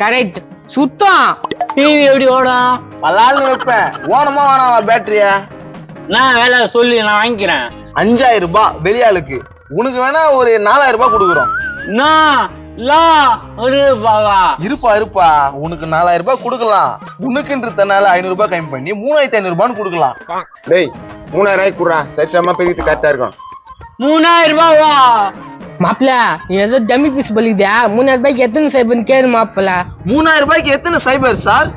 Correct. சுத்தம். TV எப்படி ஓடும்? பல்லால்னு வைப்பேன். ஓனமா வேணாமா பேட்டரியா? நான் வேலை சொல்லி நான் வாங்கிக்கிறேன். 5000 ரூபாய் வெளியாளுக்கு. உனக்கு வேணா ஒரு 4000 ரூபாய் கொடுக்குறோம். இருப்பா இருப்பா, உனக்கு 4000 ரூபாய் கொடுக்கலாம். உனக்குன்றதுனால 500 ரூபாய் கம்மி பண்ணி 3500 ரூபான்னு கொடுக்கலாம். டேய் 3000 ரூபாய்க்கு குடுறா. சரி சமமா பெரிய கரெக்டா இருக்கும். 3000 ரூபாவா? மாப்பிள ஏதோ டம்மி பீஸ் பலிக்குதா? 3000 ரூபாய்க்கு எத்தனை சைபர் கேளு மாப்பிள. 3000 ரூபாய்க்கு எத்தனை சைபர் சார்?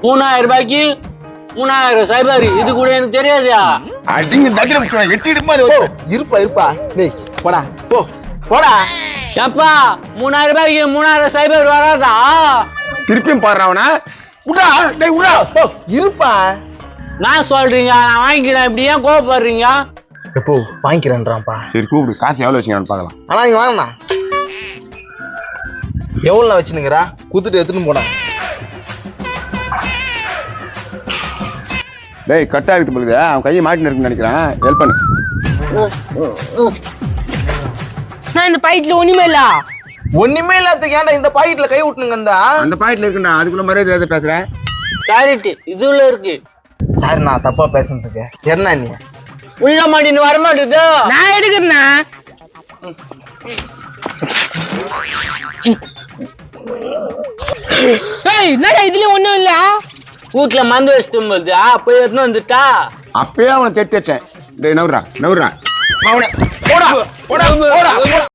3000 ரூபாய்க்கு 3000 சைபர். இது கூட எனக்கு தெரியாதா? அடிங்க தட்டில எட்டிடுமா. இருப்பா இருப்பா. டேய் போடா போ போடா. எப்பா 3000 ரூபாய்க்கு 3000 சைபர் வராதா? திருப்பியும் பாடுறாவனா? உடா டேய் உடா. இருப்பா. நான் சொல்றீங்க, நான் வாங்கிக்கிறேன். இப்படி ஏன் கோவப்படுறீங்க? எப்போ வாங்கிக்கிறேன்றான்ப்பா. சரி கூப்பிடு. காசு எவ்வளவு வச்சுக்கலாம்னு பார்க்கலாம். ஆனா இங்க வாங்கண்ணா. எவ்வளவு வச்சுனுங்கிறா? குத்துட்டு எடுத்துன்னு போடா. டேய் கட்டா இருக்கு பொழுது அவன் கையை மாட்டின்னு இருக்குன்னு நினைக்கிறேன். ஹெல்ப் பண்ணு. நான் இந்த பாக்கெட்ல ஒண்ணுமே இல்ல. ஒண்ணுமே இல்லாததுக்கு ஏன்டா இந்த பாக்கெட்ல கை விட்டுனுங்க? அந்த பாக்கெட்ல இருக்குண்டா. அதுக்குள்ள மரியாதை பேசுறேன். கரெக்ட். இதுல இருக்கு. சார் நான் தப்பா பேசுறதுக்கு என்ன நீ உள்ள மாட்டின்னு வரமாட்டேது. நான் எடுக்கிறேன்னா என்னடா இதுல ஒண்ணும் இல்ல. வீட்டுல மந்து வச்சுட்டு போகுது. போய் எடுத்துன்னு வந்துட்டா. அப்பயே அவனை தெரிச்சு வச்சேன். டேய் நவுறா நவுறா. போடா போடா போடா.